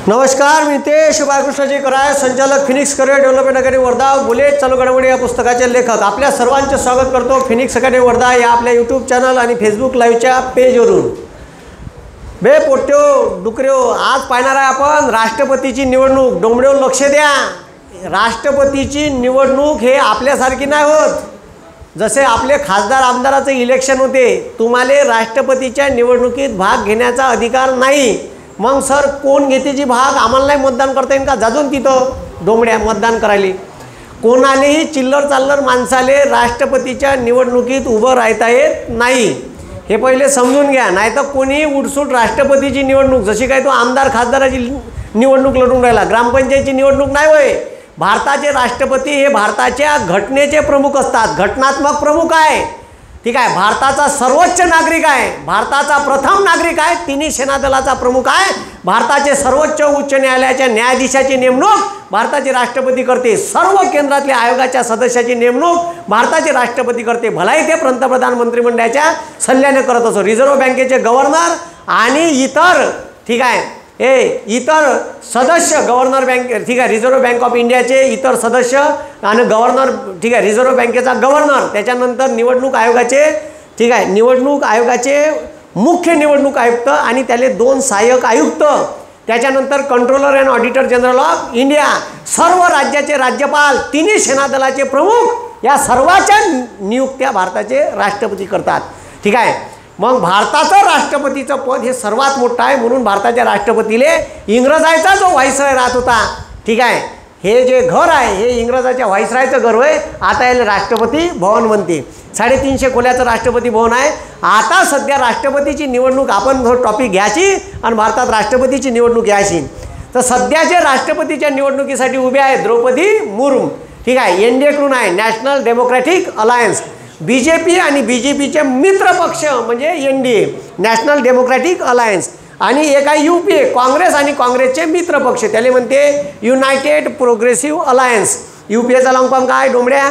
नमस्कार, मी तेश बाळकृष्णजी कराय, संचालक Phoenix career development academy Wardha, bullet चालू घडामोडी या पुस्तकाचे लेखक. आपल्या सर्वांचे स्वागत करतो फिनिक्स अकॅडमी वर्धा या आपल्या यूट्यूब चॅनल आणि फेसबुक लाईव्हच्या पेजवरून. बे पोट्यो डुकऱ्यो, आज पाहणार आहे आपण राष्ट्रपतीची निवडणूक. डोंबड्यो लक्ष द्या, राष्ट्रपतीची निवडणूक हे आपल्यासारखी नाही होत. जसे आपले खासदार आमदाराचे इलेक्शन होते, तुम्हाला राष्ट्रपतीच्या निवडणुकीत भाग घेण्याचा अधिकार नाही. मग सर कोण घेते जी भाग? आम्हाला नाही मतदान करता येईल का? जाजून तिथं डोंबड्या मतदान करायला. कोणालाही चिल्लर चाल्लर माणसाले राष्ट्रपतीच्या निवडणुकीत उभं राहता येत नाही, हे पहिले समजून घ्या. नाही तर कोणी उठसूट राष्ट्रपतीची निवडणूक, जशी काय तो आमदार खासदाराची निवडणूक लढून राहिला, ग्रामपंचायतीची निवडणूक नाही होय. भारताचे राष्ट्रपती हे भारताच्या घटनेचे प्रमुख असतात, घटनात्मक प्रमुख आहे. ठीक आहे, भारताचा सर्वोच्च नागरिक आहे, भारताचा प्रथम नागरिक आहे, तिन्ही सेनादलाचा प्रमुख आहे. भारताचे सर्वोच्च उच्च न्यायालयाच्या न्यायाधीशाची नेमणूक भारताचे राष्ट्रपती करते. सर्व केंद्रातल्या आयोगाच्या सदस्याची नेमणूक भारताचे राष्ट्रपती करते. भलाही ते पंतप्रधान मंत्रिमंडळाच्या सल्ल्याने करत असो. रिझर्व्ह बँकेचे गव्हर्नर आणि इतर, ठीक आहे, इतर सदस्य, गव्हर्नर बँक, ठीक आहे, रिझर्व्ह बँक ऑफ इंडियाचे इतर सदस्य आणि गव्हर्नर, ठीक आहे, रिझर्व्ह बँकेचा गव्हर्नर, त्याच्यानंतर निवडणूक आयोगाचे, ठीक आहे, निवडणूक आयोगाचे मुख्य निवडणूक आयुक्त आणि त्याले 2 सहाय्यक आयुक्त, त्याच्यानंतर controller and auditor general of India, सर्व राज्याचे राज्यपाल, तिन्ही सेनादलाचे प्रमुख, या सर्वांच्या नियुक्त्या भारताचे राष्ट्रपती करतात. ठीक आहे, मग भारताचं राष्ट्रपतीचं पद हे सर्वात मोठं आहे. म्हणून भारताच्या राष्ट्रपतीले इंग्रजाचा जो व्हाईसरॉय राहत होता, ठीक आहे, हे जे घर आहे हे इंग्रजाच्या व्हाईसरॉयचं घर होय. आता याला राष्ट्रपती भवन म्हणते. 350 खोल्याचं राष्ट्रपती भवन आहे. आता सध्या राष्ट्रपतीची निवडणूक, आपण टॉपिक घ्यायची आणि भारतात राष्ट्रपतीची निवडणूक घ्यायची. तर सध्याचे राष्ट्रपतीच्या निवडणुकीसाठी उभे आहेत द्रौपदी मुर्मू. ठीक आहे, एनडीएकडून आहे, नॅशनल डेमोक्रॅटिक अलायन्स. बीजेपी आणि बीजेपीचे मित्र पक्ष म्हणजे एनडीए, नॅशनल डेमोक्रॅटिक अलायन्स. आणि एक आहे यूपीए, काँग्रेस आणि काँग्रेसचे मित्र पक्ष, त्याला म्हणते युनायटेड प्रोग्रेसिव्ह अलायन्स. यूपीएचा लॉंग फॉर्म काय डोंबड्या?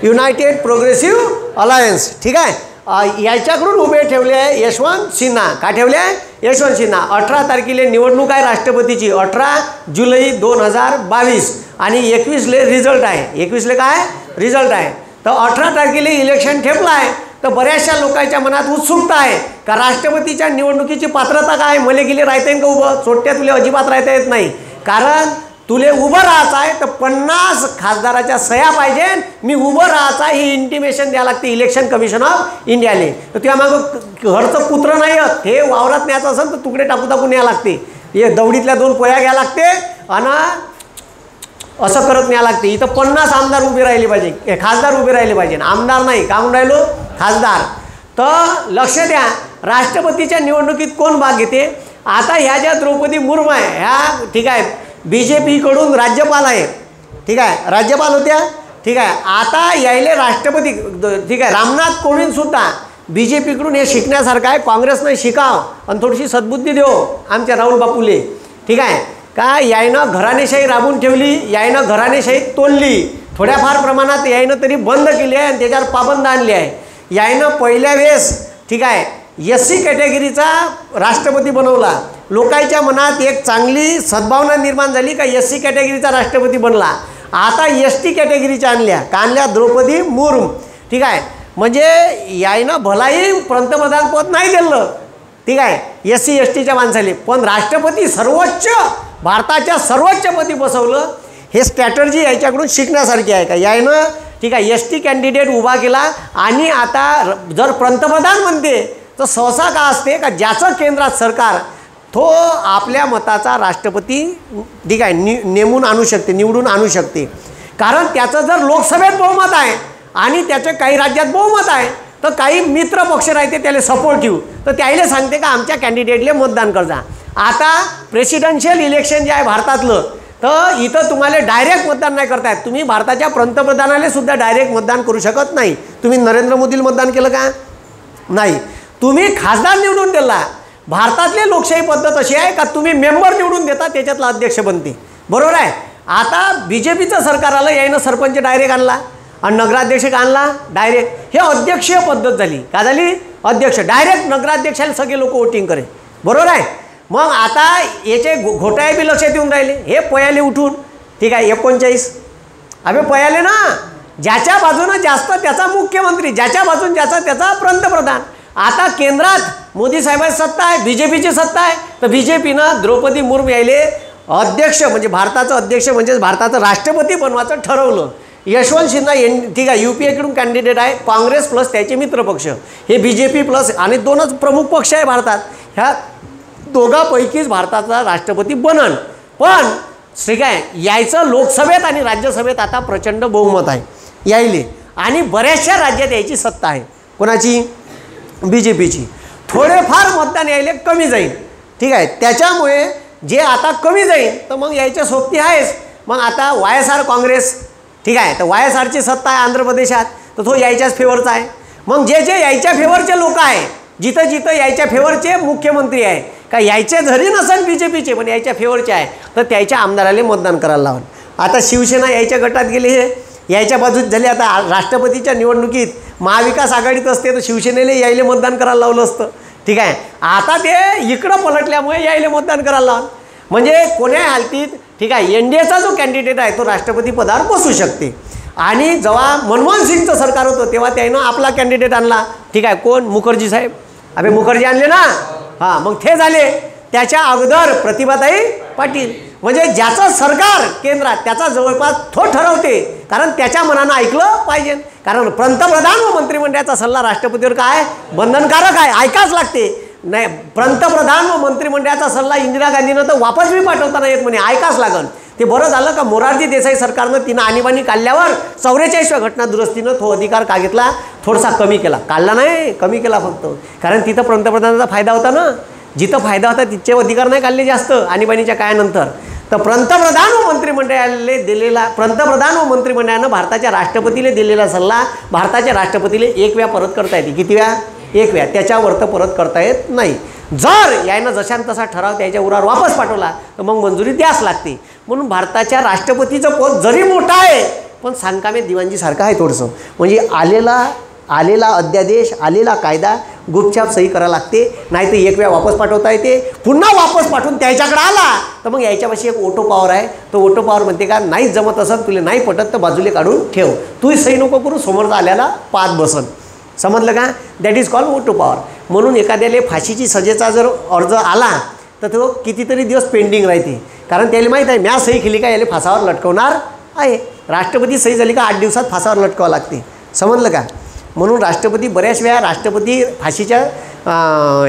United progressive alliance. ठीक आहे, याच्याकडून उभे ठेवले आहे यशवंत सिन्हा. का ठेवले आहे? यशवंत सिन्हा. 18 तारखेला निवडणूक आहे राष्ट्रपतीची, 18 जुलै 2022 आणि 21 रिझल्ट आहे. 21 काय रिझल्ट आहे? तर 18 तारखेला इलेक्शन ठेवलं आहे. तर बऱ्याचशा लोकांच्या मनात उत्सुकता आहे का राष्ट्रपतीच्या निवडणुकीची पात्रता काय? मले गेले राहता येईल का उभं? चोट्या तुले अजिबात राहता येत नाही, कारण तुले उभं राहायचं आहे तर 50 खासदाराच्या सह्या पाहिजे. मी उभं राहायचं आहे ही इंटिमेशन द्यावं लागते इलेक्शन कमिशन ऑफ इंडियाले. तर त्या मागं घरचं पुत्र नाही आहेत, हे वावरात न्यायचं असेल तर तुकडे टाकू न्यावं लागते. हे दवडीतल्या 2 पोया घ्यावं लागते आणि असं करत न्यावं लागते. इथं 50 आमदार उभे राहिले पाहिजे, खासदार उभे राहिले पाहिजे, आमदार नाही. का म्हणून राहिलो? खासदार. तर लक्ष द्या, राष्ट्रपतीच्या निवडणुकीत कोण भाग घेते? आता ह्या ज्या द्रौपदी मुर्मू आहे ह्या, ठीक आहे, बीजेपीकडून राज्यपाल आहे. ठीक आहे, राज्यपाल होत्या. ठीक आहे, आता यायले राष्ट्रपती, ठीक आहे, रामनाथ कोविंदसुद्धा बीजेपीकडून हे शिकण्यासारखं आहे. काँग्रेसनं शिकाव आणि थोडीशी सद्बुद्धी देऊ आमच्या राहुल बापूले. ठीक आहे, का यायनं घराणेशाही राबवून ठेवली, यायनं घराणेशाही तोडली, थोड्याफार प्रमाणात यायनं तरी बंद केली आहे आणि त्याच्यावर पाबंद आणली आहे. यायनं पहिल्या वेळेस, ठीक आहे, SC कॅटेगरीचा राष्ट्रपती बनवला. लोकांच्या मनात एक चांगली सद्भावना निर्माण झाली का SC कॅटेगरीचा राष्ट्रपती बनला. आता ST कॅटेगरीच्या आणल्या. का आणल्या? द्रौपदी मुर्मू. ठीक आहे, म्हणजे यायनं भलाही पंतप्रधान पद नाही दिलं, ठीक आहे, SC STच्या माणसाले, पण राष्ट्रपती सर्वोच्च, भारताच्या सर्वोच्च पदी बसवलं. हे स्ट्रॅटर्जी याच्याकडून शिकण्यासारखी आहे. का यायनं, ठीक आहे, ST कॅन्डिडेट उभा केला. आणि आता जर पंतप्रधान म्हणते तर सहसा का असते का ज्याचं केंद्रात सरकार, तो आपल्या मताचा राष्ट्रपती, ठीक आहे, नेमून आणू शकते, निवडून आणू शकते. कारण त्याचं जर लोकसभेत बहुमत आहे आणि त्याचं काही राज्यात बहुमत आहे, तर काही मित्र पक्ष राहते त्याला सपोर्टिव्ह, तर त्याला सांगते का आमच्या कॅन्डिडेटले मतदान करजा. आता प्रेसिडेन्शियल इलेक्शन जे आहे भारतातलं, तर इथं तुम्हाला डायरेक्ट मतदान नाही करता येत. तुम्ही भारताच्या पंतप्रधानाला सुद्धा डायरेक्ट मतदान करू शकत नाही. तुम्ही नरेंद्र मोदीला मतदान केलं का? नाही. तुम्ही खासदार निवडून दिला. भारतातली लोकशाही पद्धत अशी आहे का तुम्ही मेंबर निवडून देता, त्याच्यातला अध्यक्ष बनते, बरोबर आहे. आता बीजेपीचं सरकार आलं, यायनं सरपंच डायरेक्ट आणला आणि नगराध्यक्ष का आणला डायरेक्ट. हे अध्यक्षीय पद्धत झाली. का झाली? अध्यक्ष डायरेक्ट नगराध्यक्षाला सगळे लोक वोटिंग करे, बरोबर आहे. मग आता याचे घोटाळे बी लक्षात येऊन राहिले, हे पयाले उठून, ठीक आहे 39 अबे पयाले ना, ज्याच्या बाजूनं जास्त त्याचा मुख्यमंत्री, ज्याच्या बाजून ज्याचा त्याचा पंतप्रधान. आता केंद्रात मोदी साहेबांची सत्ता आहे, बीजेपीची सत्ता आहे, तर बीजेपीनं द्रौपदी मुर्मू यायले अध्यक्ष म्हणजे भारताचं अध्यक्ष म्हणजे भारताचं राष्ट्रपती बनवायचं ठरवलं. यशवंत सिन्हा ठीक आहे UPAकडून कॅन्डिडेट आहे, काँग्रेस प्लस त्याचे मित्रपक्ष, हे BJP प्लस आणि दोनच प्रमुख पक्ष आहे भारतात, ह्या दोघांपैकीच भारताचा राष्ट्रपती बनन. पण ठीक आहे यायचं लोकसभेत आणि राज्यसभेत आता प्रचंड बहुमत आहे यायले, आणि बऱ्याचशा राज्यात यायची सत्ता आहे. कोणाची? BJPची. थोडेफार मतदान यायले कमी जाईल, ठीक आहे, त्याच्यामुळे जे आता कमी जाईल तर मग यायच्या सोबती आहेच. मग आता YSR काँग्रेस, ठीक आहे, तर YSRची सत्ता आहे आंध्र प्रदेशात, तर तो यायच्याच फेवरचा आहे. मग जे जे यायच्या फेवरचे लोक आहे, जिथं जिथं यायच्या फेवरचे मुख्यमंत्री आहे, का यायचे जरी नसेल BJPचे पण यायच्या फेवरचे आहे, तर त्याच्या आमदाराला मतदान करायला लावून. आता शिवसेना यायच्या गटात गेली, हे यायच्या बाजूत झाली. आता राष्ट्रपतीच्या निवडणुकीत महाविकास आघाडीत असते तर शिवसेनेला यायले मतदान करायला लावलं असतं, ठीक आहे. आता ते इकडं पलटल्यामुळे यायले मतदान करायला लावून. म्हणजे कोण्या हालतीत, ठीक आहे, NDAचा जो कॅन्डिडेट आहे तो राष्ट्रपती पदावर बसू शकते. आणि जेव्हा मनमोहन सिंगचं सरकार होतं तेव्हा त्यानं आपला कॅन्डिडेट आणला, ठीक आहे, कोण? मुखर्जी साहेब. अबे मुखर्जी आणले ना, हां, मग ते झाले. त्याच्या अगोदर प्रतिभाताई पाटील. म्हणजे ज्याचं सरकार केंद्रात त्याचा जवळपास तो ठरवते, कारण त्याच्या मनानं ऐकलं पाहिजे. कारण पंतप्रधान व मंत्रिमंडळाचा सल्ला राष्ट्रपतीवर काय बंधनकारक आहे, ऐकाच लागते. नाही, पंतप्रधान व मंत्रिमंडळाचा सल्ला इंदिरा गांधीनं तर वापस बी पाठवताना येत म्हणे, ऐकाच लागन. ते बरं झालं का मोरारजी देसाई सरकारनं तिनं आणीबाणी काढल्यावर 44व्या घटना दुरुस्तीनं तो अधिकार का घेतला, थोडासा कमी केला, काढला नाही, कमी केला फक्त. कारण तिथं पंतप्रधानाचा फायदा होता ना, जिथं फायदा होता तिथचे अधिकार नाही काढले जास्त आणीबाणीच्या काळानंतर. तर पंतप्रधान व मंत्रिमंडळानं भारताच्या राष्ट्रपतीला दिलेला सल्ला भारताच्या राष्ट्रपतीला 1 वेळा परत करता येते. किती वेळा? 1 वेळा. त्याच्यावर तर परत करता येत नाही. जर यानं जशान तसा ठराव त्याच्या उरावर वापस पाठवला तर मग मंजुरी द्यास लागते. म्हणून भारताच्या राष्ट्रपतीचं पद जरी मोठं आहे पण सांगकामे दिवाणजीसारखं आहे थोडंसं. म्हणजे आलेला अध्यादेश, आलेला कायदा गुपचाप सही करायला लागते, नाही तर 1 वेळा वापस पाठवता येते. पुन्हा वापस पाठवून त्याच्याकडे आला तर मग याच्यापाशी एक ओटो पॉवर आहे. तो ओटो पॉवर म्हणते का नाहीच जमत असं तुला नाही पटत तर बाजूला काढून ठेव, तूही सही नको करू, समोरचा आल्याला पाच बसन. समजलं का? दॅट इज कॉल्ड ओटो पॉवर. म्हणून एखाद्याला फाशीची सजेचा जर अर्ज आला तर तो कितीतरी दिवस पेंडिंग राहते, कारण त्याला माहीत आहे म्या सही केली का याला फासावर लटकवणार आहे. राष्ट्रपती सही झाली का 8 दिवसात फासावर लटकावं लागते. समजलं का? म्हणून राष्ट्रपती बऱ्याच वेळा राष्ट्रपती फाशीच्या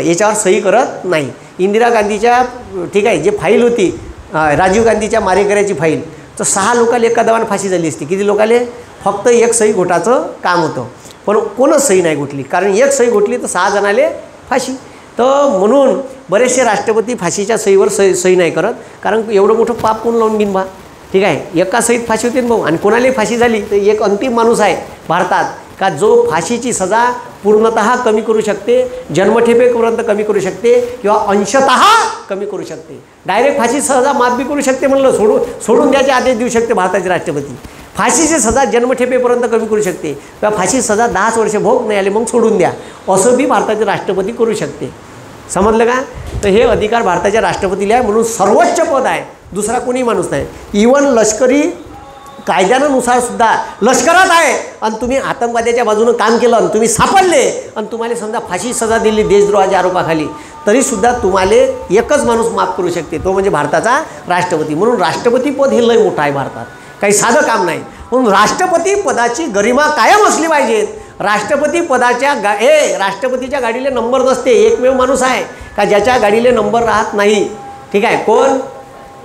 याच्यावर सही करत नाही. इंदिरा गांधीच्या ठीक आहे जे फाईल होती राजीव गांधीच्या मारेकऱ्याची फाईल, तर 6 लोकांना एका दवाने फाशी झाली असती. किती लोकांना? फक्त 1 सही घोटाचं काम होतं, पण कोणच सही नाही घोटली, कारण 1 सही घोटली तर 6 जणाले फाशी. तर म्हणून बरेचसे राष्ट्रपती फाशीच्या सहीवर सही नाही करत, कारण एवढं मोठं पाप कोण लावून घेईन बा. ठीक आहे, एका सहीत फाशी होते भाऊ. आणि कोणालाही फाशी झाली तर एक अंतिम माणूस आहे भारतात का जो फाशीची सजा पूर्णतः कमी करू शकते, जन्मठेपेपर्यंत कमी करू शकते किंवा अंशतः कमी करू शकते. डायरेक्ट फाशी सजा माफ बी करू शकते, म्हणलं सोडून द्यायचे आदेश देऊ शकते भारताचे राष्ट्रपती. फाशीची सजा जन्मठेपेपर्यंत कमी करू शकते किंवा फाशी सजा 10 वर्ष भोग नाही आले मग सोडून द्या, असं बी भारताचे राष्ट्रपती करू शकते. समजलं का? तर हे अधिकार भारताच्या राष्ट्रपतीला आहे. म्हणून सर्वोच्च पद आहे, दुसरा कोणी माणूस नाही. इवन लष्करी कायद्यानुसार सुद्धा लष्करात आहे आणि तुम्ही आतंकवाद्याच्या बाजूनं काम केलं आणि तुम्ही सापडले आणि तुम्हाला समजा फाशी सजा दिली देशद्रोहाच्या आरोपाखाली, तरीसुद्धा तुम्हाला एकच माणूस माफ करू शकते, तो म्हणजे भारताचा राष्ट्रपती. म्हणून राष्ट्रपती पद हे लय मोठं आहे भारतात, काही साधं काम नाही. म्हणून राष्ट्रपती पदाची गरिमा कायम असली पाहिजे. राष्ट्रपती पदाच्या राष्ट्रपतीच्या गाडीला नंबर नसते. एकमेव माणूस आहे का ज्याच्या गाडीला नंबर राहत नाही. ठीक आहे, कोण?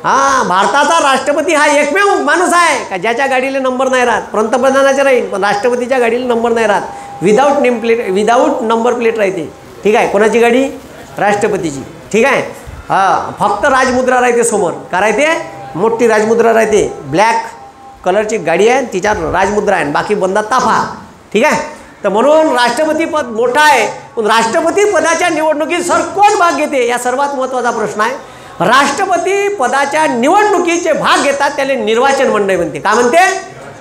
हां, भारताचा राष्ट्रपती हा एकमेव माणूस आहे का ज्याच्या गाडीला नंबर नाही राहत. पंतप्रधानाच्या राहील पण राष्ट्रपतीच्या गाडीला नंबर नाही राहत. विदाऊट नंबर प्लेट राहते. ठीक आहे, कोणाची गाडी? राष्ट्रपतीची. ठीक आहे, हां, फक्त राजमुद्रा राहते समोर. का राहते? मोठी राजमुद्रा राहते. ब्लॅक कलरची गाडी आहे, तिच्यावर राजमुद्रा आहे, बाकी बंदा ताफा. ठीक आहे, तर म्हणून राष्ट्रपती पद मोठा आहे. पण राष्ट्रपती पदाच्या निवडणुकीत सर कोण भाग घेते या सर्वात महत्त्वाचा प्रश्न आहे. राष्ट्रपती पदाच्या निवडणुकीचे भाग घेतात त्याला निर्वाचन मंडळ म्हणते. काय म्हणते?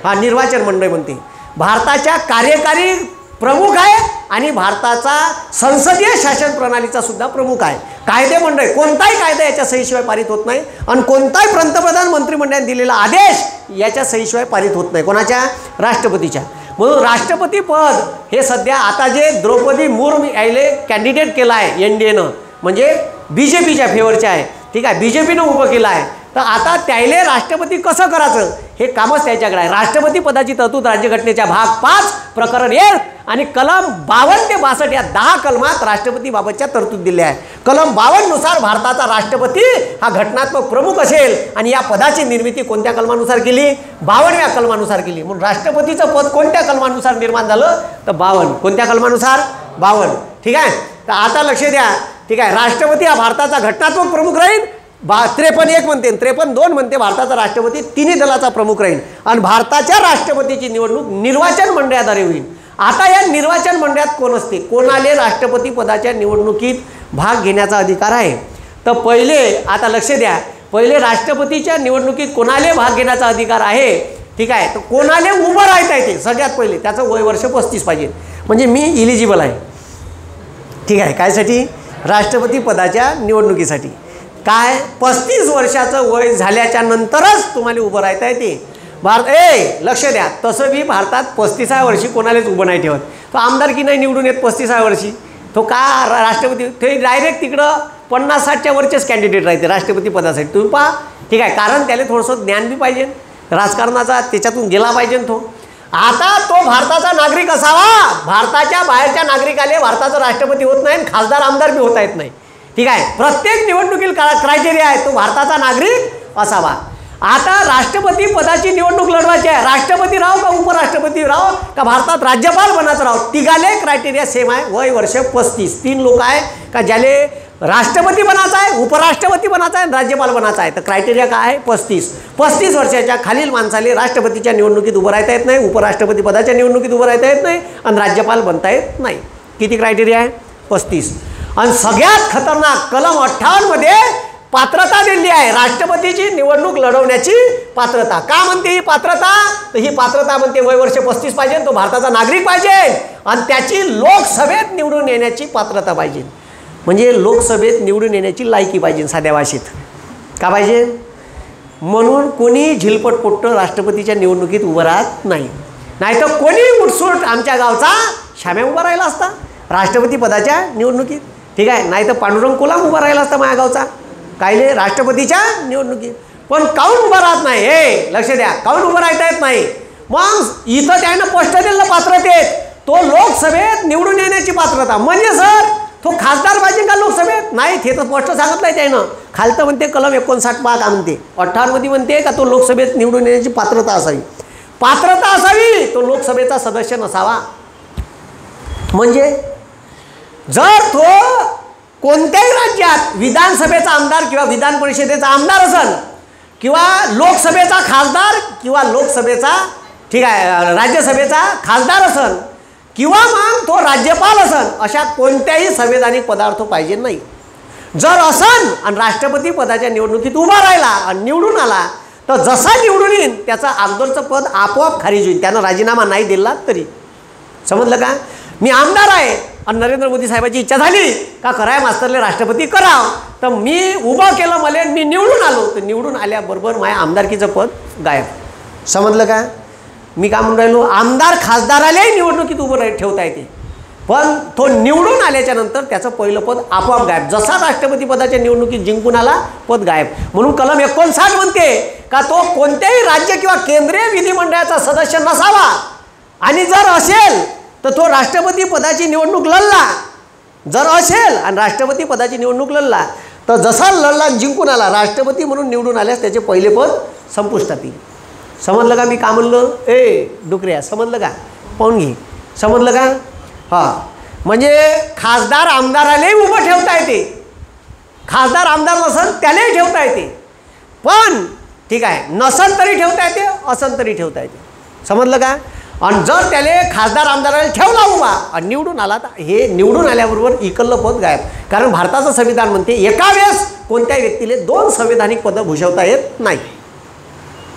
हा, निर्वाचन मंडळ म्हणते. भारताच्या कार्यकारी प्रमुख आहे आणि भारताचा संसदीय शासन प्रणालीचा सुद्धा प्रमुख आहे. कायदे मंडळ कोणताही कायदा याच्या सहीशिवाय पारित होत नाही आणि कोणताही पंतप्रधान मंत्रिमंडळाने दिलेला आदेश याच्या सहीशिवाय पारित होत नाही. कोणाच्या? राष्ट्रपतीच्या. म्हणून राष्ट्रपती पद हे सध्या आता जे द्रौपदी मुर्मू यायले कॅन्डिडेट केला आहे NDAनं, म्हणजे BJPच्या फेवरच्या आहे, ठीक आहे, BJPनं उभं केलं आहे. तर आता त्याले राष्ट्रपती कसं करायचं हे कामच त्याच्याकडे आहे. राष्ट्रपती पदाची तरतूद राज्यघटनेच्या भाग 5 प्रकरण 1 आणि कलम 52 ते 62 या 10 कलमात राष्ट्रपतीबाबतच्या तरतूद दिल्या आहे. कलम 52 नुसार भारताचा राष्ट्रपती हा घटनात्मक प्रमुख असेल आणि या पदाची निर्मिती कोणत्या कलमानुसार केली? 52व्या कलमानुसार केली. म्हणून राष्ट्रपतीचं पद कोणत्या कलमानुसार निर्माण झालं? तर 52. कोणत्या कलमानुसार? 52. ठीक आहे. तर आता लक्ष द्या, ठीक आहे. राष्ट्रपती हा भारताचा घटनात्मक प्रमुख राहील. 53(1) म्हणते, 53(2) म्हणते भारताचा राष्ट्रपती तिन्ही दलाचा प्रमुख राहील आणि भारताच्या राष्ट्रपतीची निवडणूक निर्वाचन मंडळाद्वारे होईल. आता या निर्वाचन मंडळात कोण असते? कोणाले राष्ट्रपती पदाच्या निवडणुकीत भाग घेण्याचा अधिकार आहे? तर पहिले आता लक्ष द्या, पहिले राष्ट्रपतीच्या निवडणुकीत कोणाले भाग घेण्याचा अधिकार आहे? ठीक आहे. तर कोणाले उभं राहता येते? सगळ्यात पहिले त्याचं वय वर्ष 35 पाहिजे, म्हणजे मी इलिजिबल आहे. ठीक आहे. कायसाठी? राष्ट्रपती पदाच्या निवडणुकीसाठी. काय? 35 वर्षाचं वय झाल्याच्या नंतरच तुम्हाला उभं राहता येते. लक्ष द्या, तसं बी भारतात 35व्या वर्षी कोणालाच उभं नाही ठेवत. तो आमदारकी नाही निवडून येत 35व्या वर्षी, तो का राष्ट्रपती ते डायरेक्ट तिकडं 50-60च्या वरचेच कॅन्डिडेट राहते राष्ट्रपती पदासाठी. तुम्ही पहा, ठीक आहे. कारण त्याला थोडंसं ज्ञान बी पाहिजे राजकारणाचा, त्याच्यातून गेला पाहिजे तो. आता तो भारताचा नागरिक असावा. भारताच्या बाहेरच्या नागरिकाले भारताचा राष्ट्रपती होत नाही, खासदार आमदार बी होता येत नाही. ठीक आहे. प्रत्येक निवडणुकीला क्रायटेरिया आहे, तो भारताचा नागरिक असावा. आता राष्ट्रपती पदाची निवडणूक लढवायची आहे. राष्ट्रपती राहो का उपराष्ट्रपती राहो का भारतात राज्यपाल बनायचं राहो, तिघाले क्रायटेरिया सेम आहे. वय वर्ष 35. 3 लोक आहे का ज्याले राष्ट्रपती बनायचं आहे, उपराष्ट्रपती बनायचं आहे, राज्यपाल बनायचं आहे. तर क्रायटेरिया काय आहे? 35 वर्षाच्या खालील माणसाले राष्ट्रपतीच्या निवडणुकीत उभं राहता येत नाही, उपराष्ट्रपती पदाच्या निवडणुकीत उभं राहता येत नाही आणि राज्यपाल बनता येत नाही. किती क्रायटेरिया आहे? 35. आणि सगळ्यात खतरनाक कलम 58 मध्ये पात्रता दिली आहे. राष्ट्रपतीची निवडणूक लढवण्याची पात्रता. का म्हणते ही पात्रता? तर ही पात्रता म्हणते वय वर्ष 35 पाहिजे, तो भारताचा नागरिक पाहिजे आणि त्याची लोकसभेत निवडून येण्याची पात्रता पाहिजे. म्हणजे लोकसभेत निवडून येण्याची लायकी पाहिजे साध्या भाषेत. का पाहिजे? म्हणून कोणी झिलपटपोट्ट राष्ट्रपतीच्या निवडणुकीत उभं राहत नाही. नाहीतर कोणी उठसूट आमच्या गावचा शाम्या उभा राहिला असता राष्ट्रपती पदाच्या निवडणुकीत. ठीक आहे. नाही तर पांडुरंग कोलाम उभा राहिला असता माझ्या गावचा कायले राष्ट्रपतीच्या निवडणुकीत. पण काऊन उभं राहत नाही? हे लक्ष द्या, काऊन उभं राहता येत नाही? मग इथं त्यानं स्पष्ट दिलं पात्रतेत, तो लोकसभेत निवडून येण्याची पात्रता. म्हणजे सर तो खासदार पाहिजे का लोकसभेत? नाही, ते तर स्पष्ट सांगितलंय त्यानं. खालतं म्हणते कलम 59 पहा का म्हणते, 58 मध्ये म्हणते का तो लोकसभेत निवडून येण्याची पात्रता असावी. पात्रता असावी, तो लोकसभेचा सदस्य नसावा. म्हणजे जर तो कोणत्याही राज्यात विधानसभेचा आमदार किंवा विधान परिषदेचा आमदार असेल किंवा लोकसभेचा खासदार किंवा लोकसभेचा, ठीक आहे, राज्यसभेचा खासदार असेल किंवा मग तो राज्यपाल असेल, अशा कोणत्याही संवैधानिक पदार्थ पाहिजे नाही. जर असेल आणि राष्ट्रपती पदाच्या निवडणुकीत उभा राहिला आणि निवडून आला तर जसा निवडून येईल त्याचा अगोदरचं पद आपोआप खारिज होईल, त्यानं राजीनामा नाही दिला तरी. समजलं का? मी आमदार आहे आणि नरेंद्र मोदी साहेबांची इच्छा झाली का कराय मास्तरले राष्ट्रपती कराव, तर मी उभं केलं, मला मी निवडून आलो, तर निवडून आल्याबरोबर माझ्या आमदारकीचं पद गायब. समजलं का? मी काय म्हणून राहिलो, आमदार खासदारालाही निवडणुकीत उभं ठेवता येते, पण तो निवडून आल्याच्या नंतर त्याचं पहिलं पद आपोआप गायब. जसा राष्ट्रपती पदाच्या निवडणुकीत जिंकून आला पद गायब. म्हणून कलम 59 म्हणते का तो कोणत्याही राज्य किंवा केंद्रीय विधिमंडळाचा सदस्य नसावा आणि जर असेल तर तो राष्ट्रपती पदाची निवडणूक लढला. जर असेल आणि राष्ट्रपती पदाची निवडणूक लढला तर जसा लढला जिंकून आला, राष्ट्रपती म्हणून निवडून आल्यास त्याचे पहिले पद संपुष्टात येईल. समजलं का मी का म्हणलं? डुकऱ्या, समजलं का? पाहून घे. समजलं का? हां, म्हणजे खासदार आमदारालाही उभं ठेवता येते, खासदार आमदार नसेल त्यालाही ठेवता येते, पण ठीक आहे नसेल तरी ठेवता येते, असेल तरी ठेवता येते. समजलं का? आणि जर त्याला खासदार आमदाराला ठेवला उभा आणि निवडून आला तर हे निवडून आल्याबरोबर इकडलं पद गायब. कारण भारताचं संविधान म्हणते एका वेळेस कोणत्याही व्यक्तीला 2 संवैधानिक पदं भूषवता येत नाही.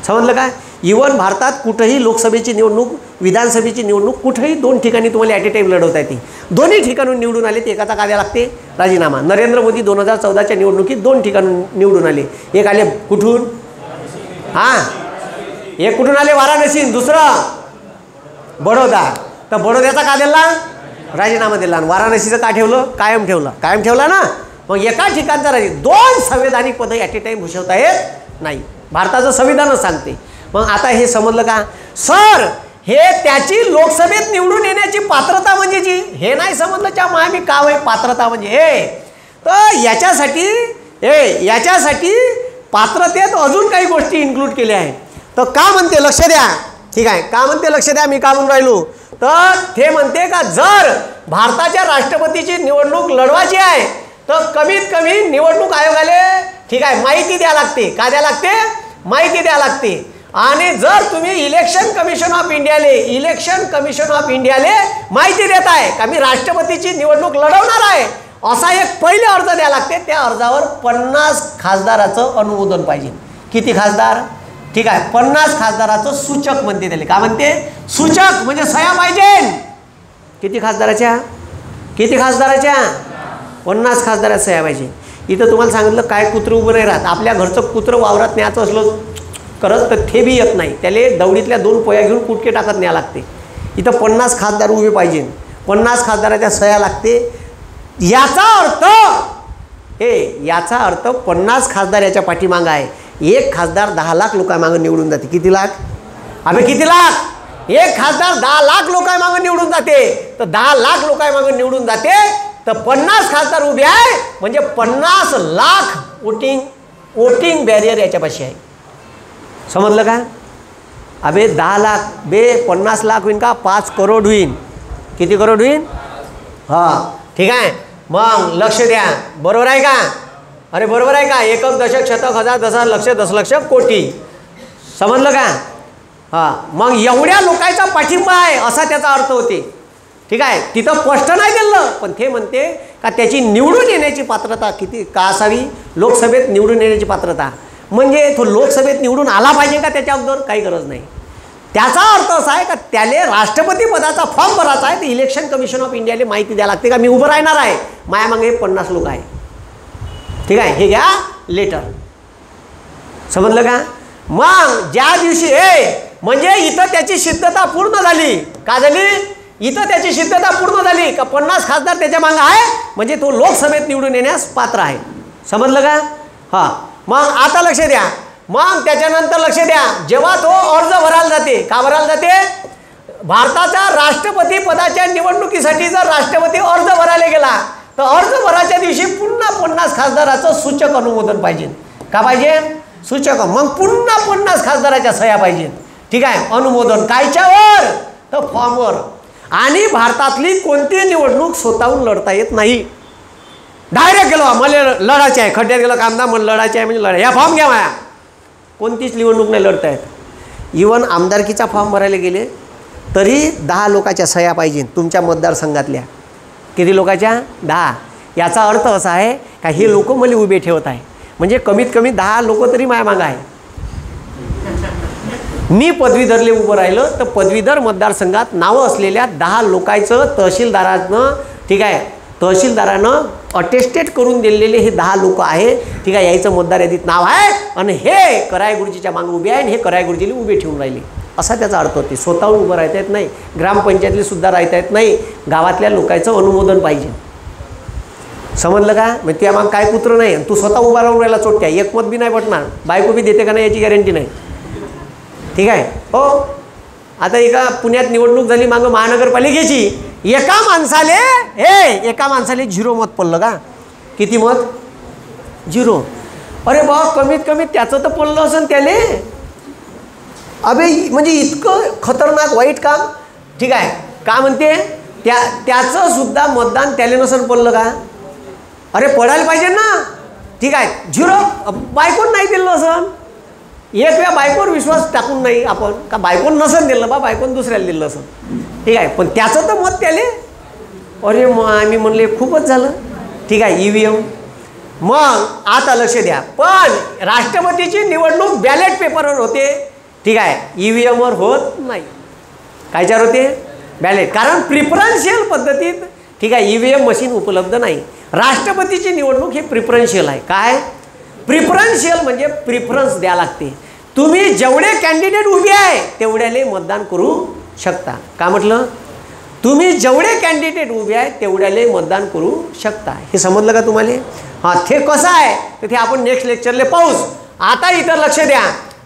समजलं काय? इवन भारतात कुठेही लोकसभेची निवडणूक, विधानसभेची निवडणूक कुठेही 2 ठिकाणी तुम्हाला ॲट ए टाईम लढवता येते. दोन्ही ठिकाणून निवडून आले ते एकाचा काय द्यावा लागते? राजीनामा. नरेंद्र मोदी 2014च्या निवडणुकीत 2 ठिकाणून निवडून आले. एक आले कुठून? एक कुठून आले? वाराणसी. दुसरं बडोदा. तर बडोद्याचा का दिला? राजीनामा दिला. आणि वाराणसीचं का ठेवलं? कायम ठेवलं. कायम ठेवला ना. मग एका ठिकाणचा 2 संवैधानिक पदं ॲट ए टाईम भूषवता येत नाही. भारताचं संविधानच सांगते. मग आता हे समजलं का? सर हे त्याची लोकसभेत निवडून येण्याची पात्रता म्हणजे जी, हे नाही समजलं च्या मी का होय पात्रता म्हणजे हे. तर याच्यासाठी पात्रतेत अजून काही गोष्टी इन्क्लूड केल्या आहेत. तर का म्हणते लक्ष द्या. ठीक आहे, का म्हणते लक्ष द्या. मी का म्हणून राहिलो तर ते म्हणते का जर भारताच्या राष्ट्रपतीची निवडणूक लढवायची आहे तर कमीत कमी निवडणूक आयोगाला ठीक आहे माहिती द्या लागते. का द्या लागते? माहिती द्या लागते. आणि जर तुम्ही इलेक्शन कमिशन ऑफ इंडियाले माहिती देत आहे का मी राष्ट्रपतीची निवडणूक लढवणार आहे असा एक पहिले अर्ज द्या लागते. त्या अर्जावर 50 खासदाराचं अनुमोदन पाहिजे. किती खासदार? ठीक आहे, 50 खासदाराचं सूचक म्हणते त्याला. का म्हणते? सूचक म्हणजे सह्या पाहिजे. किती खासदाराच्या? 50 खासदाराच्या सह्या पाहिजे. इथं तुम्हाला सांगितलं काय कुत्रं उभं नाही राहत. आपल्या घरचं कुत्रं वावरात न्यायचं असलं करत तर ते बी येत नाही. त्याला दवडीतल्या 2 पोया घेऊन कुटके टाकत न्याय लागते. इथं 50 खासदार उभे पाहिजे. 50 खासदाराच्या सह्या लागते. याचा अर्थ 50 खासदार याच्या पाठीमागं आहे. एक खासदार 10 लाख लोकांमागं निवडून जाते. किती लाख? अबे किती लाख? एक खासदार 10 लाख लोकांमागं निवडून जाते. तर 10 लाख लोकांमागं निवडून जाते तर 50 खासदार उभे आहे म्हणजे 50 लाख वोटिंग बॅरियर याच्यापाशी आहे. समजलं का? अबे 10 लाख 50 लाख होईन का? 5 करोड होईन. किती करोड होईन? ठीक आहे. मग लक्ष द्या. बरोबर आहे का? अरे बरोबर आहे का? एकक दशक शतक हजार दशलक्ष लक्ष दशलक्ष कोटी. समजलं का? मग एवढ्या लोकांचा पाठिंबा आहे असा त्याचा अर्थ होते. ठीक आहे, तिथं स्पष्ट नाही दिलं पण ते म्हणते का त्याची निवडून येण्याची पात्रता किती का असावी? लोकसभेत निवडून येण्याची पात्रता म्हणजे तो लोकसभेत निवडून आला पाहिजे का? त्याच्या अगोदर काही गरज नाही. त्याचा अर्थ असा आहे का त्याला राष्ट्रपती पदाचा फॉर्म भरायचा आहे तर इलेक्शन कमिशन ऑफ इंडियाला माहिती द्यायला लागते का मी उभं राहणार आहे. मायामागे 50 लोक आहे. ठीक आहे, हे घ्या लेटर. समजलं का? मग ज्या दिवशी म्हणजे इथं त्याची सिद्धता पूर्ण झाली. का झाली? इथं त्याची सिद्धता पूर्ण झाली का 50 खासदार त्याच्या मागं आहे म्हणजे तो लोकसभेत निवडून येण्यास पात्र आहे. समजलं का? मग आता लक्ष द्या. मग त्याच्यानंतर लक्ष द्या. जेव्हा तो अर्ज भरायला जाते. का भरायला जाते? भारताच्या राष्ट्रपती पदाच्या निवडणुकीसाठी जर राष्ट्रपती अर्ज भरायला गेला तर अर्ज भराच्या दिवशी पुन्हा 50 खासदाराचं सूचक अनुमोदन पाहिजे. का पाहिजे? सूचक. मग पुन्हा 50 खासदाराच्या सह्या पाहिजे. ठीक आहे, अनुमोदन कायच्यावर? तर फॉर्मवर. आणि भारतातली कोणती निवडणूक स्वतःहून लढता येत नाही. डायरेक्ट गेलो मला लढायचे आहे, खड्ड्यात गेलो कामदा मला लढायचे आहे म्हणजे लढा या फॉर्म घ्या माया. कोणतीच निवडणूक नाही लढता येत. इवन आमदारकीचा फॉर्म भरायला गेले तरी 10 लोकांच्या सह्या पाहिजे तुमच्या मतदारसंघातल्या. किती लोकांच्या? 10. याचा अर्थ असा आहे का हे लोक मला उभे ठेवत आहे म्हणजे कमीत कमी 10 लोक तरी माया मागं आहे. मी पदवीधरले उभं राहिलं तर पदवीधर मतदारसंघात नावं असलेल्या 10 लोकांचं तहसीलदारानं ठीक आहे तहसीलदारानं अटेस्टेड करून दिलेले हे 10 लोक आहे. ठीक आहे, याचं मतदार यादीत नाव आहे आणि हे कराय गुरुजीच्या मागे उभे आहे आणि हे कराय गुरुजीला उभे ठेवून राहिले असा त्याचा अर्थ होते. स्वतःहून उभं राहता येत नाही. ग्रामपंचायतीला सुद्धा राहता येत नाही. गावातल्या लोकांचं अनुमोदन पाहिजे. समजलं का? मग त्या मग काय कुत्र नाही. तू स्वतः उभा राहून राहिला चोट्या एक मत बी नाही पटणार. बायको बी देते का नाही याची गॅरंटी नाही. ठीक आहे. आता एका पुण्यात निवडणूक झाली मागं महानगरपालिकेची. एका माणसाले 0 मत पडलं का? किती मत? 0. अरे बा कमीत कमी त्याचं तर पडलं असेल त्याले. अबे म्हणजे इतकं खतरनाक वाईट काम. ठीक आहे, का म्हणते त्याचं सुद्धा मतदान त्याले नसेल पडलं का? अरे पडायला पाहिजे ना. ठीक आहे, 0 बायकोन नाही दिलं असेल. एक वेळा बायकोवर विश्वास टाकून नाही आपण का बायकोन नसेल दिलं बा बायकोन दुसऱ्याला दिलं असेल. ठीक आहे, पण त्याचं तर मत त्याले. अरे मग आम्ही म्हणले खूपच झालं. ठीक आहे, EVM. मग आता लक्ष द्या. पण राष्ट्रपतीची निवडणूक बॅलेट पेपरवर होते. ठीक आहे, EVMवर होत नाही. कायच्यावर होते? बॅलेट. कारण प्रिफरन्शियल पद्धतीत ठीक आहे EVM मशीन उपलब्ध नाही. राष्ट्रपतीची निवडणूक ही प्रिफरन्शियल आहे. काय प्रिफरन्शियल म्हणजे प्रिफरन्स द्या लागते. तुम्ही जेवढे कॅन्डिडेट उभे आहे तेवढ्याले मतदान करू शकता. का म्हटलं? तुम्ही जेवढे कॅन्डिडेट उभे आहे तेवढ्याले मतदान करू शकता. हे समजलं का तुम्हाला? हां, ते कसं आहे तर ते आपण नेक्स्ट लेक्चरले पाहूच. आता इथं लक्ष द्या.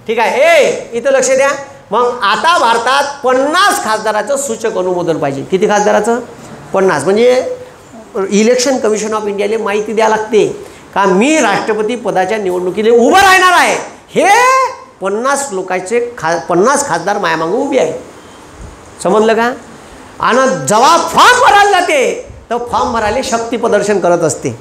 ठीक आहे, इथं लक्ष द्या. मग आता भारतात 50 खासदाराचं सूचक अनुमोदन पाहिजे. किती खासदाराचं? 50. म्हणजे इलेक्शन कमिशन ऑफ इंडियाला माहिती द्या लागते का मी राष्ट्रपती पदाच्या निवडणुकीला उभं राहणार आहे. हे 50 लोकांचे 50 खासदार मायामागं उभे आहे. समजलं का? आणि जेव्हा फॉर्म भरायला जाते तर फॉर्म भरायला शक्ती प्रदर्शन करत असते.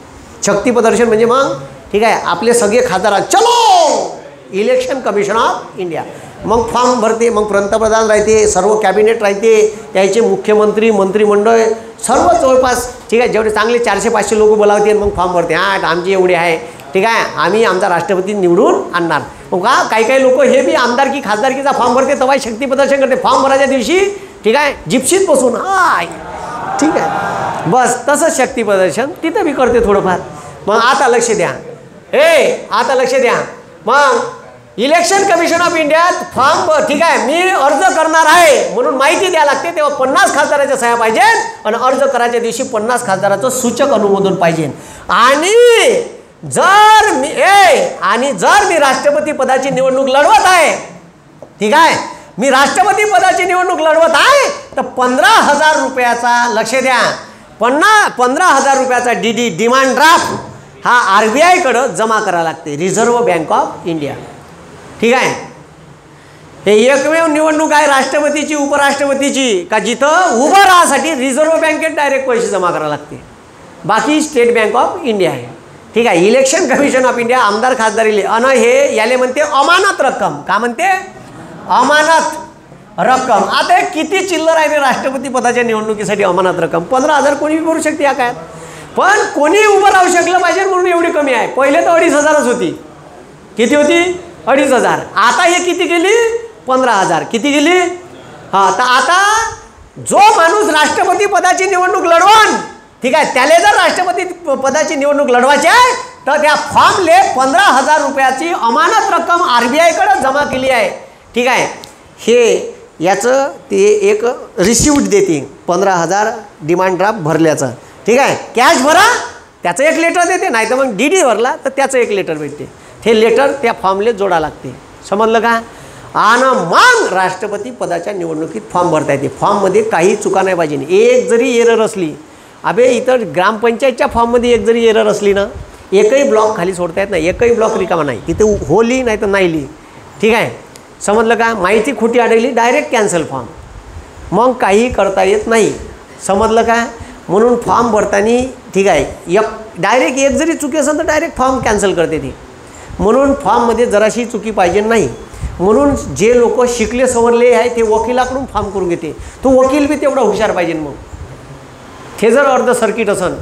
शक्ती प्रदर्शन म्हणजे मग ठीक आहे आपले सगळे खासदार चलो इलेक्शन कमिशन ऑफ इंडिया. मग फॉर्म भरते. मग पंतप्रधान राहते, सर्व कॅबिनेट राहते, यायचे मुख्यमंत्री, मंत्रिमंडळ सर्व जवळपास ठीक आहे जेवढे चांगले 400-500 लोक बोलावते. मग फॉर्म भरते. हां, आमची एवढी आहे ठीक आहे, आम्ही आमचा राष्ट्रपती निवडून आणणार. मग का काही लोक हे बी आमदारकी खासदारकीचा फॉर्म भरते तेव्हा शक्ती प्रदर्शन करते. फॉर्म भरायच्या दिवशी ठीक आहे जिप्सीत बसून हाय ठीक आहे बस तसंच शक्ती प्रदर्शन तिथं बी करते थोडंफार. मग आता लक्ष द्या. आता लक्ष द्या. मग इलेक्शन कमिशन ऑफ इंडियात फॉर्म ठीक आहे मी अर्ज करणार आहे म्हणून माहिती द्यावी लागते. तेव्हा 50 खासदाराच्या सह्या पाहिजे आणि अर्ज करायच्या दिवशी 50 खासदाराचं सूचक अनुमोदन पाहिजे. आणि जर मी राष्ट्रपती पदाची निवडणूक लढवत आहे ठीक आहे मी राष्ट्रपती पदाची निवडणूक लढवत आहे तर 15,000 रुपयाचा लक्ष द्या 15,000 रुपयाचा डिमांड ड्राफ्ट हा RBIकडं जमा करावा लागते. Reserve bank of India. ठीक आहे, हे एकमेव निवडणूक आहे राष्ट्रपतीची उपराष्ट्रपतीची का जिथं उभं राहण्यासाठी रिझर्व्ह बँकेत डायरेक्ट पैसे जमा करावे लागते. बाकी स्टेट बँक ऑफ इंडिया आहे. ठीक आहे, इलेक्शन कमिशन ऑफ इंडिया आमदार खासदारीले आणि हे याले म्हणते अमानत रक्कम. का म्हणते? अमानत रक्कम. आता किती चिल्लर आहे राष्ट्रपती पदाच्या निवडणुकीसाठी अमानत रक्कम? 15,000 कोणी भरू शकते या काय. पण कोणी उभं राहू शकलं पाहिजे म्हणून एवढी कमी आहे. पहिले तर 2,500च होती. किती होती? 2,500. आता हे किती गेली? 15,000. किती गेली? हां, तर आता जो माणूस राष्ट्रपती पदाची निवडणूक लढवण ठीक आहे त्याला जर राष्ट्रपती पदाची निवडणूक लढवायची आहे तर त्या फॉर्मले 15,000 रुपयाची अमानत रक्कम RBIकडे जमा केली आहे. ठीक आहे, हे याचं ते एक रिसिप्ट देते 15,000 डिमांड ड्राफ्ट भरल्याचं. ठीक आहे, कॅश भरा त्याचं एक लेटर देते, नाही तर मग DD भरला तर त्याचं एक लेटर भेटते. हे लेटर त्या फॉर्मले जोडा लागते. समजलं का? आणि मग राष्ट्रपती पदाच्या निवडणुकीत फॉर्म भरता येते. फॉर्ममध्ये काही चुका नाही पाहिजे. एक जरी एरर असली अबे इतर ग्रामपंचायतच्या फॉर्ममध्ये एक जरी एरर असली ना एकही ब्लॉक खाली सोडता येत नाही. एकही ब्लॉक रिकामा नाही. तिथे हो लिही नाही तर नाही लिही. ठीक आहे, समजलं का? माहिती खोटी आढळली डायरेक्ट कॅन्सल फॉर्म. मग काही करता येत नाही. समजलं का? म्हणून फॉर्म भरताना ठीक आहे डायरेक्ट एक जरी चुकी असेल तर डायरेक्ट फॉर्म कॅन्सल करते ती. म्हणून फॉर्ममध्ये जराशी चुकी पाहिजे नाही. म्हणून जे लोक शिकले सवरले आहे ते वकिलाकडून फॉर्म करून घेते. तो वकील बी तेवढा हुशार पाहिजे. मग ते जर अर्ध सर्किट असेल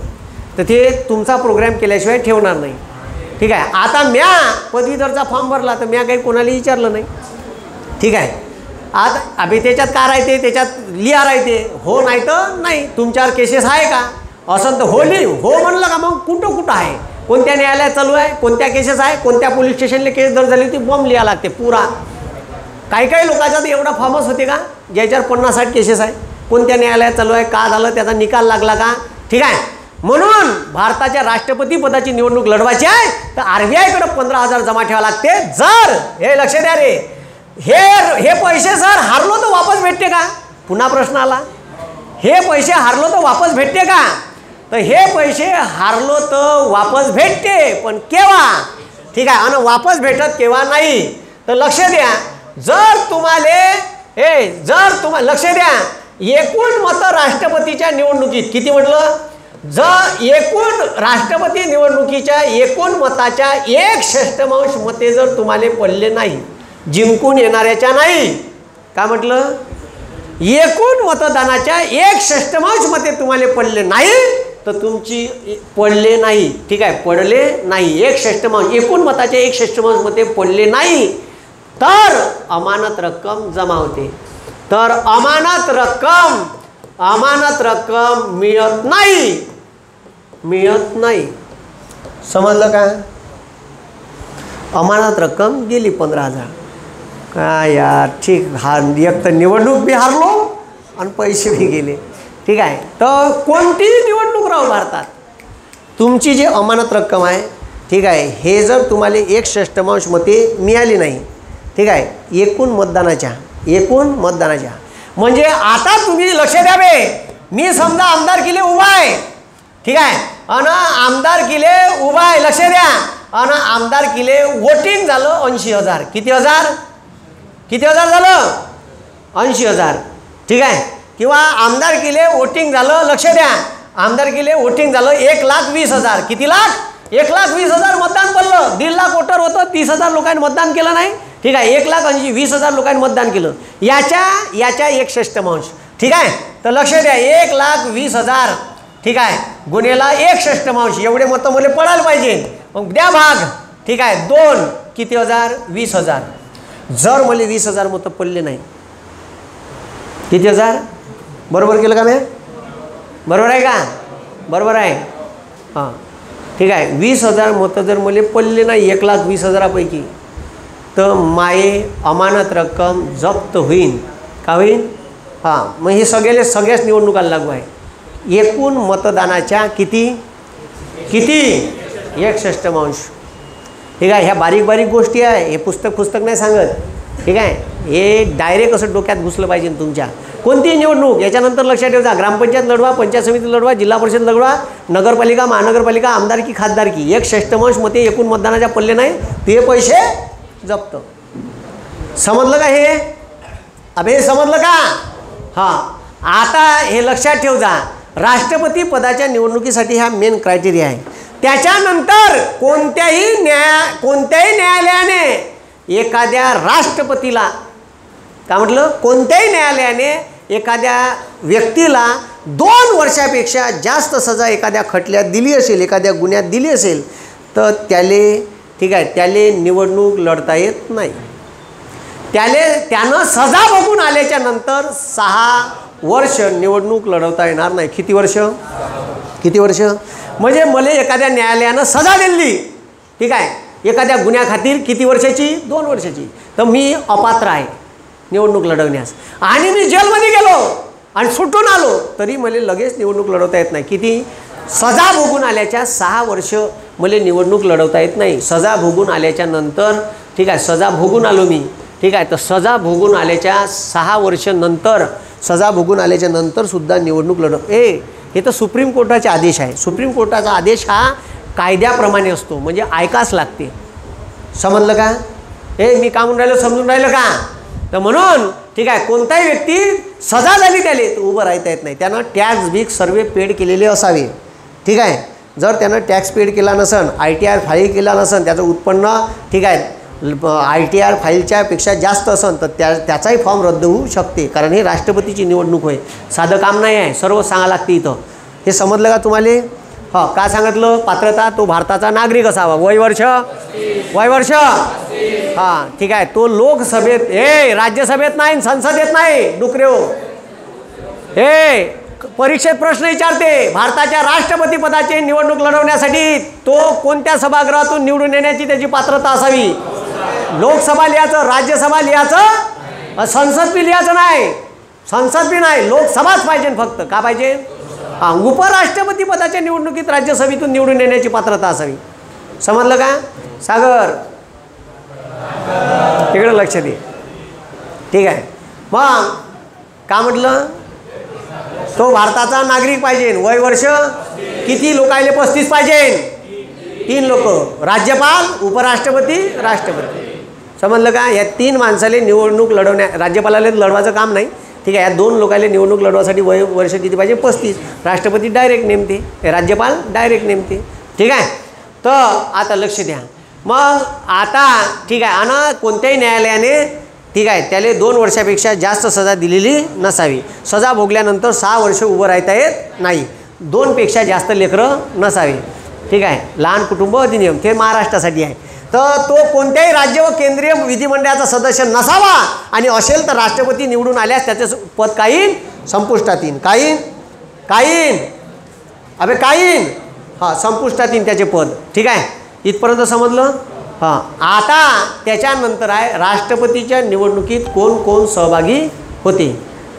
तर ते तुमचा प्रोग्राम केल्याशिवाय ठेवणार नाही. ठीक आहे, आता म्या पदवीधरचा फॉर्म भरला तर म्या काही कोणाला विचारलं नाही. ठीक आहे, आता अभि त्याच्यात का राहते त्याच्यात लिहा राहते हो नाही तर नाही. तुमच्यावर केसेस आहे का असं तर हो लिहि हो म्हणलं का मग कुठं आहे कोणत्या न्यायालयात चालू आहे कोणत्या केसेस आहे कोणत्या पोलीस स्टेशनला केस दर्ज झाली होती बॉम्ब लिहा लागते पुरा. काही लोकांचा तर एवढा फॉर्मच होते का ज्याच्यावर 50-60 केसेस आहे. कोणत्या न्यायालयात चालू आहे का झालं त्याचा निकाल लागला का. ठीक आहे, म्हणून भारताच्या राष्ट्रपती पदाची निवडणूक लढवायची आहे तर RBIकडे 15,000 जमा ठेवावे लागते. जर हे लक्ष द्या रे हे पैसे जर हारलो तर वापस भेटते का? पुन्हा प्रश्न आला. हे पैसे हारलो तर वापस भेटते का? तर हे पैसे हारलो तर वापस भेटते पण केव्हा? ठीक आहे, आणि वापस भेटत केव्हा नाही. तर लक्ष द्या जर तुम्हाला लक्ष द्या एकूण मत राष्ट्रपतीच्या निवडणुकीत किती म्हटलं? जर एकूण राष्ट्रपती निवडणुकीच्या एकूण मताच्या 1/6 मते जर तुम्हाला पडले नाही जिंकून येणाऱ्याच्या नाही. काय म्हटलं? एकूण मतदानाच्या 1/6 मते तुम्हाला पडले नाही तर तुमची पडले नाही. ठीक आहे, पडले नाही 1/6 एकूण मताच्या 1/6 मते पडले नाही तर अमानत रक्कम जमा होते. तर अमानत रक्कम मिळत नाही. समजलं का? अमानत रक्कम गेली 15,000. काय यार, ठीक. हा एक तर निवडणूक बी हारलो आणि पैसे बी गेले. ठीक आहे. तर कोणतीही निवडणूक राहो भारतात, तुमची जी अमानत रक्कम आहे, ठीक आहे, हे जर तुम्हाला 1/6 मते मिळाली नाही, ठीक आहे, एकूण मतदानाच्या म्हणजे आता तुम्ही लक्ष द्यावे. मी समजा आमदारकीले उभा आहे, ठीक आहे, आणि आमदारकीले उभा आहे, लक्ष द्या. आणि आमदारकीले वोटिंग झालं 80,000. किती हजार झालं? 80,000. ठीक आहे. किंवा आमदारकीले वोटिंग झालं, लक्ष द्या, आमदारकीले वोटिंग झालं 1,20,000. किती लाख? 1,20,000 मतदान पडलं. 1.5 लाख वोटर होतं, 30,000 लोकांनी मतदान केलं नाही. ठीक आहे. 1,20,000 लोकांनी मतदान केलं. याच्या 1/6. ठीक आहे. तर लक्ष द्या, 1,20,000, ठीक आहे, गुन्हेला 1/6 एवढे मतं मला पडायला पाहिजे. मग द्या भाग. ठीक आहे. 2 किती हजार? 20,000. जर मला 20,000 मतं पडले नाही, किती हजार? बरोबर केलं का मी? बरोबर आहे का? बरोबर आहे. हां, ठीक आहे. 20,000 मतं जर मला पडले नाही 1,20,000पैकी, तर माये अमानत रक्कम जप्त होईल. का होईल? हां, मग हे सगळ्याच निवडणुकाला लागू आहे. एकूण मतदानाच्या किती? 1/6. ठीक आहे. ह्या बारीक गोष्टी आहे. हे पुस्तक नाही सांगत. ठीक आहे. हे डायरेक्ट असं डोक्यात घुसलं पाहिजे तुमच्या. कोणतीही निवडणूक याच्यानंतर लक्षात ठेवा. ग्रामपंचायत लढवा, पंचायत समिती लढवा, जिल्हा परिषद लढवा, नगरपालिका, महानगरपालिका, आमदारकी, खासदारकी, 1/6 मते एकूण मतदानाच्या पडले नाही, ते पैसे जप्त. समजलं का हे? अबे समजलं का? हां, आता हे लक्षात ठेव जा. राष्ट्रपती पदाच्या निवडणुकीसाठी हा मेन क्रायटेरिया आहे. त्याच्यानंतर कोणत्याही न्यायालयाने एखाद्या राष्ट्रपतीला, काय म्हटलं, कोणत्याही न्यायालयाने एखाद्या व्यक्तीला 2 वर्षापेक्षा जास्त सजा एखाद्या खटल्यात दिली असेल, एखाद्या गुन्ह्यात दिली असेल, तर त्याले निवडणूक लढता येत नाही. त्यानं सजा बघून आल्याच्या नंतर 6 वर्ष निवडणूक लढवता येणार नाही. किती वर्ष? म्हणजे मला एखाद्या न्यायालयानं सजा दिली, ठीक आहे, एखाद्या गुन्ह्याखातीर किती वर्षाची? 2 वर्षाची. तर मी अपात्र आहे निवडणूक लढवण्यास. आणि मी जेलमध्ये गेलो आणि सुटून आलो तरी मला लगेच निवडणूक लढवता येत नाही. किती? सजा भोगून आल्याच्या 6 वर्ष मला निवडणूक लढवता येत नाही. सजा भोगून आल्याच्या नंतर, ठीक आहे, सजा भोगून आलो मी, ठीक आहे, तर सजा भोगून आल्याच्या 6 वर्ष नंतर, सजा भोगून आल्याच्या नंतर सुद्धा निवडणूक हे तर सुप्रीम कोर्टाचे आदेश आहे. सुप्रीम कोर्टाचा आदेश हा कायद्याप्रमाणे असतो, म्हणजे ऐकाच लागते. समजलं का? मी का म्हणून राहिलो, समजून राहिलं का? तर म्हणून, ठीक आहे, कोणताही व्यक्ती सजा झाली त्याला तर उभं राहता येत नाही. त्यानं टॅक्स बिक्स सर्व पेड केलेले असावे. ठीक आहे. जर त्यानं टॅक्स पेड केला नसन, ITR फाईल केला नसन, त्याचं उत्पन्न, ठीक आहे, ITR फाईलच्या पेक्षा जास्त असन, तर त्याचाही फॉर्म रद्द होऊ शकते. कारण हे राष्ट्रपतीची निवडणूक होय, साधं काम नाही आहे, सर्व सांगा लागते इथं. हे समजलं का तुम्हाला? हो. का सांगितलं? पात्रता, तो भारताचा नागरिक असावा. वय वर्ष? हां, ठीक आहे. तो लोकसभेत, राज्यसभेत नाही, संसदेत नाही, डुकरे हो. परीक्षेत प्रश्न विचारते, भारताच्या राष्ट्रपती पदाची निवडणूक लढवण्यासाठी तो कोणत्या सभागृहातून निवडून येण्याची त्याची पात्रता असावी? लोकसभा लिहायचं, राज्यसभा लिहायचं, संसद बी लिहायचं नाही, संसद बी नाही, लोकसभाच पाहिजे फक्त. का पाहिजे? हां, उपराष्ट्रपती पदाच्या निवडणुकीत राज्यसभेतून निवडून येण्याची पात्रता असावी. समजलं का? सागर तिकडे लक्ष दे. ठीक आहे. मग का म्हटलं? तो भारताचा नागरिक पाहिजे. वय वर्ष किती? लोकायले 35 पाहिजे. 3 लोक, राज्यपाल, उपराष्ट्रपती, राष्ट्रपती. समजलं का? या 3 माणसाले निवडणूक राज्यपालाला लढवायचं काम नाही. ठीक आहे. या 2 लोकांना निवडणूक लढवासाठी वय वर्ष किती पाहिजे? 35. राष्ट्रपती डायरेक्ट नेमते, राज्यपाल डायरेक्ट नेमते. ठीक आहे. तर आता लक्ष द्या. मग आता, ठीक आहे, आणि कोणत्याही न्यायालयाने, ठीक आहे, त्याला 2 वर्षापेक्षा जास्त सजा दिलेली नसावी. सजा भोगल्यानंतर 6 वर्ष उभं राहता येत नाही. 2 पेक्षा जास्त लेकरं नसावे. ठीक आहे. लहान कुटुंब अधिनियम ते महाराष्ट्रासाठी आहे. तर तो कोणत्याही राज्य व केंद्रीय विधिमंडळाचा सदस्य नसावा आणि असेल तर राष्ट्रपती निवडून आल्यास त्याचे पद कायम संपुष्टात येईल. कायम अबे कायम हां संपुष्टात येईल त्याचे पद. ठीक आहे, इथपर्यंत समजलं. हां, आता त्याच्यानंतर आहे राष्ट्रपतीच्या निवडणुकीत कोण कोण सहभागी होते.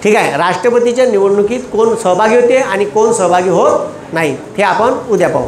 ठीक आहे, राष्ट्रपतीच्या निवडणुकीत कोण सहभागी होते आणि कोण सहभागी होत नाही ते आपण उद्या पाहू.